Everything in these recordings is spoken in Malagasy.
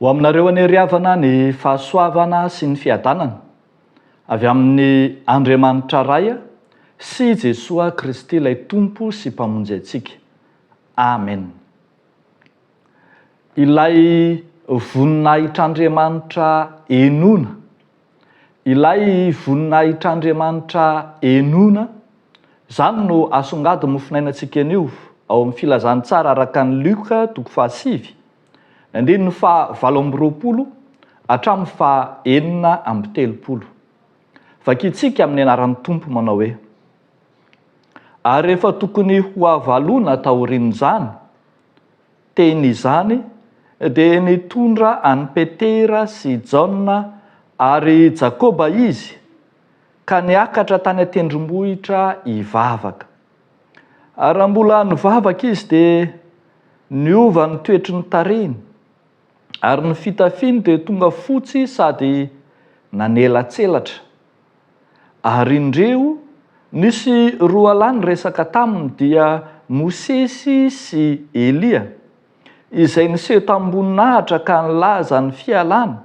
Ho aminareo any havana ny fahasoavana sy ny fiadanana avy amin'ny Andriamanitra ray sy Jesosy Kristy ilay tompo sy mpamonjy antsika. Amen. Ilay voninahitr'Andriamanitra henona. Ilay voninahitr'Andriamanitra henona, zany no asongady mofinainantsika anio ao amin'ny filazany tsara araka ny Lioka 7 andininy fa 8 hatramin'ny fa 4:30. Vakitsika amin'ny anaran'ny tompo manao hoe: ary rehefa tokony ho avalona taorian'izany teny izany, dia nitondra an'i Petera sy Jaona ary Jakoba izy ka niakatra tany an-tendrombohitra hivavaka. Ary raha mbola nivavaka izy dia niova ny toetry ny tarehiny, ary ny fitafiany dia tonga fotsy sady nanelatselatra. Ary indreo nisy roa lahy resaka taminy, dia Mosesy sy Elia, izay niseho tamboninahitra ka nilaza ny fialana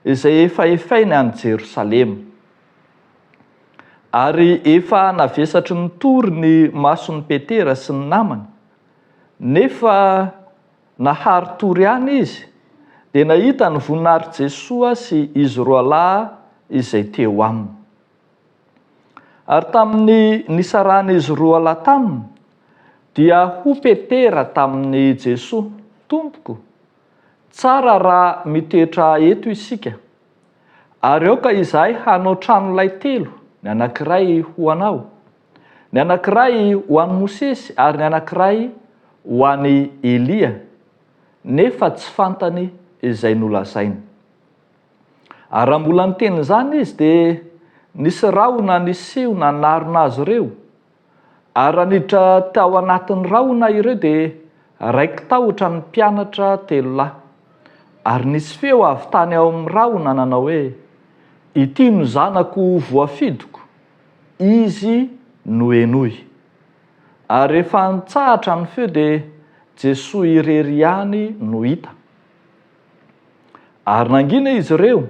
izay efa efainy any Jerosalema. Ary efa navesatry ny tory ny mason'ny Petera sy ny namany, nefa nahary tory ihany izy, dia nahita ny voninahitr' Jesosy sy izy roa lahy izay teo aminy. Ary tamin'ny nisarahan'izy roa lahy taminy, dia ho Petera tamin'ny Jesosy: Tompoko, tsara raha mitoetra eto isika, ary aoka izahay hanao trano lay telo, ny anankiray ho anao, ny anankiray ho an'i Mosesy, ary ny anankiray ho an'i Elia. Nefa tsy fantany izay nolazainy. Ary raha mbola niteny izany izy, dia nisy rahona niseho nanarona azy ireo. Ary raha niditra tao anatin'ny rahona ireo, dia raiky tahotra ny mpianatra 3 lahy. Ary nisy feo avy tany ao amin'ny rahona nanao hoe: ity no zanako voafidiko, izy no henoy. Ary rehefa nitsahatra ny feo, dia Jesosy irery ihany no hita. Ary nangina izy ireo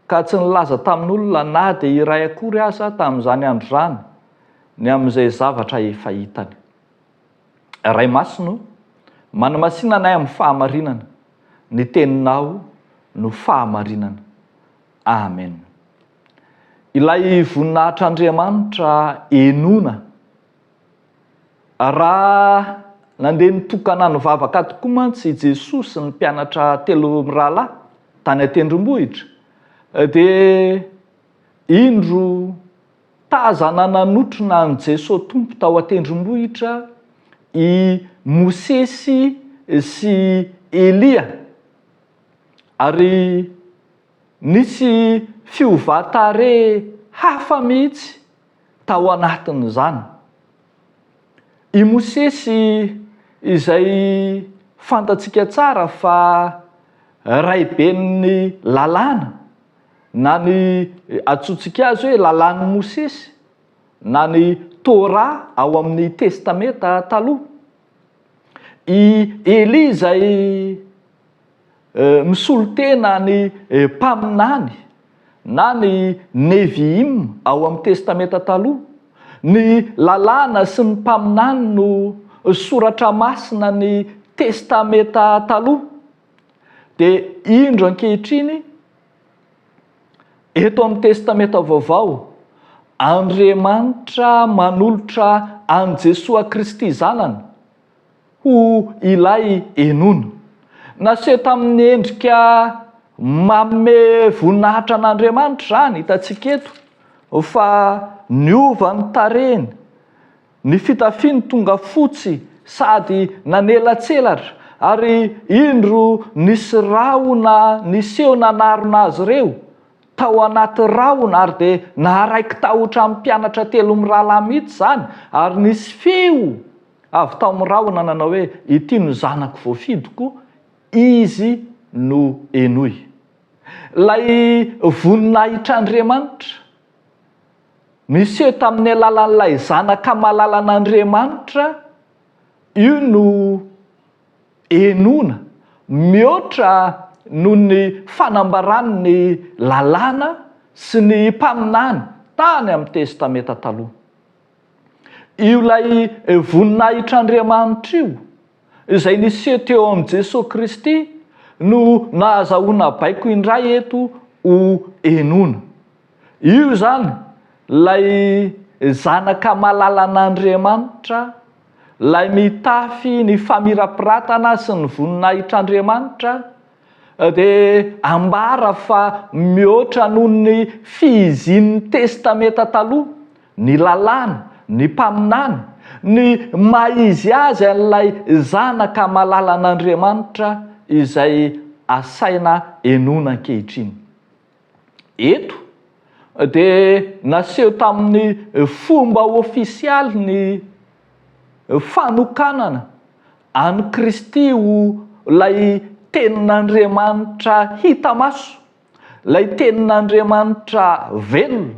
ka tsy nilaza tamin'olona na dia iray akory aza tamin'izany andro zany ny amin'izay zavatra efa hitany. Ray masino, manamasinana anay amin'ny fahamarinana, ny teninao no fahamarinana. Amen. Ilay voninahitr'Andriamanitra henona. Raha nandeha nitokana nivavaka tokoa mantsy Jesosy sy ny mpianatra 3 rahalahy tany an-tendrombohitra, dia indro tazana nanotrona an Jesosy tompo tao an-tendrombohitra i Mosesy sy Elia. Ary nisy fiovatare hafa mihitsy tao anatin'izany. I Mosesy izay fantatsika tsara fa raiben'ny lalàna, na ny atsotsika azy hoe lalàn'i Mosesy, na ny Torah ao amin'ny testameta taloha. I Elia izay misolotena ny mpaminany na ny Neviim ao amin'ny testameta taloha. Ny lalàna sy ny mpaminany no soratra masina ny testameta taloha. Dia indro ankehitriny eto amin'ny testameta vaovao, Andriamanitra manolotra an Jesosy Kristy zanany ho ilay henona. Naseho tamin'ny endrika manome voninahitra an'Andriamanitra zany, hitantsika eto, fa niova ny tarehiny, ny fitafiany tonga fotsy sady nanelatselatra. Ary indro nisy rahona niseho nanarona azy ireo tao anaty rahona, ary dia naharaiky tahotra amin'ny mpianatra 3 rahalahy mihitsy zany. Ary nisy feo avy tao amin'ny rahona nanao hoe: ity no zanako voafidiko, izy no henoy. Lay voninahitr'Andriamanitra niseho tamin'ny alalan'ilay zanaka malala an'Andriamanitra, io no henona mihoatra noho ny fanambarany ny lalàna sy ny mpaminany tany amin'ny testamenta taloha. Io lay voninahitr'Andriamanitra io izay niseho teo amin'i Jesosy Kristy no nahazahoana baiko indray eto ho Henona. Io zany lay zanaka malala an'Andriamanitra, lay mitafy ny famirapiratana sy ny voninahitr'Andriamanitra, dia ambara fa mihoatra noho ny fihizian'ny testamenta taloha, ny lalàna, ny mpaminany, ny maizy azy an'ilay zanaka malala an'Andriamanitra izay asaina Henona ankehitriny. Eto dia naseho tamin'ny fomba ofisialy ny fanokanana any Kristy ho lay tenin'Andriamanitra hita maso, lay tenin'Andriamanitra velona,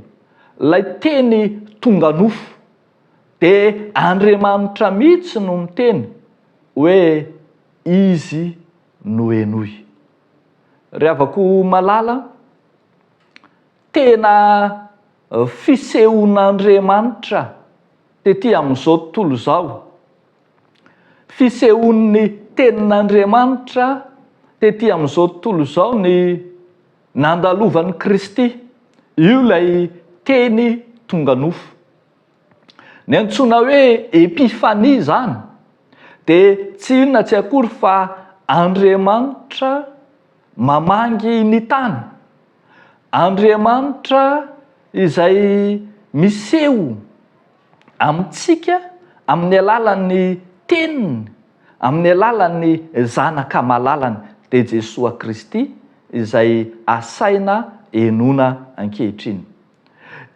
lay teny tonga nofo. Dia Andriamanitra mihitsy no miteny hoe izy no henoy. Ry havako malala, tena fisehon'Andriamanitra tetỳ amin'izao tontolo izao. Fisehon'ny tenin'Andriamanitra tetỳ amin'izao tontolo izao ny nandalovan'i Kristy. Io lay teny tonga nofo. Ny antsoina hoe epifania zany dia tsy inona tsy akory fa Andriamanitra mamangy ny tany. Andriamanitra izay miseho amintsika amin'ny alalan'ny teniny, amin'ny alalan'ny zanaka malalany dia Jesosy Kristy izay asaina Henona ankehitriny.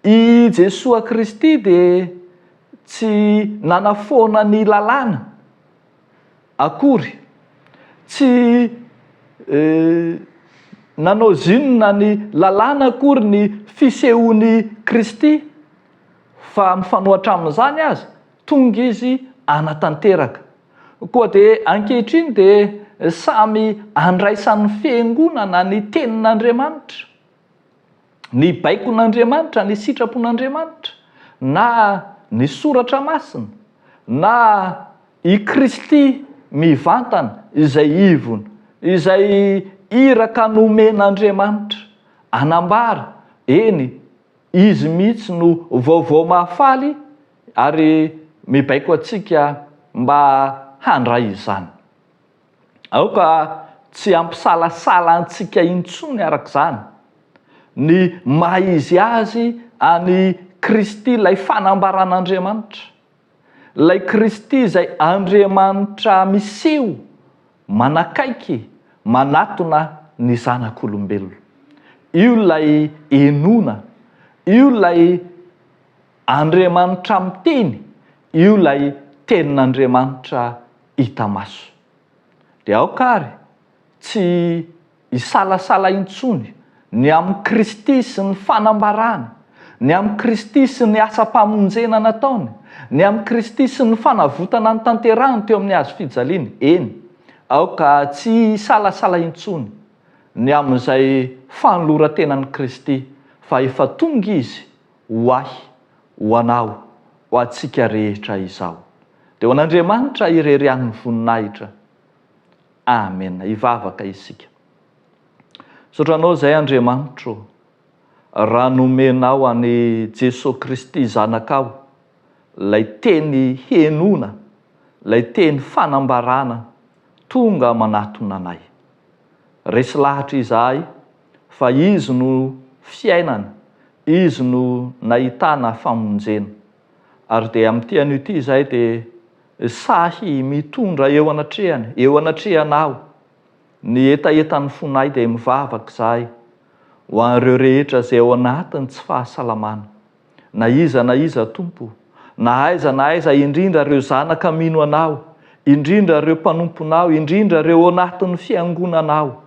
I Jesosy Kristy dia tsy nanafoana ny lalàna akory, tsy nanao zinona ny lalàna akory ny fisehoan'i Kristy, fa mifanohatra amin'izany azy tonga izy anatanteraka. Koa dia ankehitriny dia samy andraisan'ny fiangonana ny tenin'Andriamanitra, ny baikon'Andriamanitra, ny sitrapon'Andriamanitra, na ny soratra masina, na i Kristy mivantana izay ivony, izay iraka nomen'Andriamanitra anambara. Eny, izy mihitsy no vaovao mahafaly ary mibaiko antsika mba handray izany. Aoka tsy ampisalasala antsika intsony arak'izany ny maizy azy any Kristy lay fanambaran'Andriamanitra, lay Kristy izay Andriamanitra miseho, manakaiky, manatona ny zanak'olombelona. Io lay Henona, io lay Andriamanitra miteny, io lay tenin'Andriamanitra hita maso. Dia aokary tsy hisalasala intsony ny amin'ny Kristy sy ny fanambarany, ny amin'ny Kristy sy ny asa-pamonjena nataony, ny amin'ny Kristy sy ny fanavotana ny tanterahany teo amin'ny hazo fijaliana. Eny, aoka tsy hisalasala intsony ny amin'izay fanoloran-tenan'i Kristy, fa efa tonga izy ho ahy, ho anao, ho antsika rehetra izao. Dia ho an'Andriamanitra irerian'ny voninahitra. Amen. Hivavaka isika. Sotranao izay Andriamanitra, raha nomenao any Jesosy Kristy zanakao lay teny henona, lay teny fanambarana tonga manatona anay. Resy lahatra izahay fa izy no fiainana, izy no nahitana famonjena. Ary dia amin'ity an'ity izay dia sahy mitondra eo anatrehanao ny etaetan'ny fonay dia mivavaka izahay ho an'ireo rehetra izay ao anatiny tsy fahasalamana. Na iza Tompo, na aiza indrindra ireo zanaka mino anao, indrindra ireo mpanomponao, indrindra ireo ao anatin'ny fiangonanao,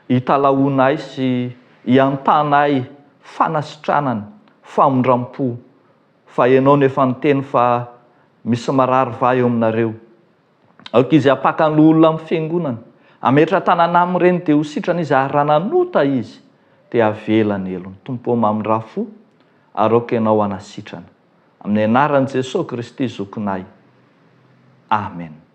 hitalaonay sy hiantanay fanasitranana, famondram-po, fa ianao nefa niteny fa misy marary va eo aminareo. Aoka izy hapakan'olona amin'ny fiangonana, ametra tanana amin'ireny dia ho sitrana izy ary raha nanota izy dia avelany elony. Tompo amin'ny rafo aroka ianao hanasitrana. Amin'ny anaran'i Jesosy Kristy zokinay. Amen.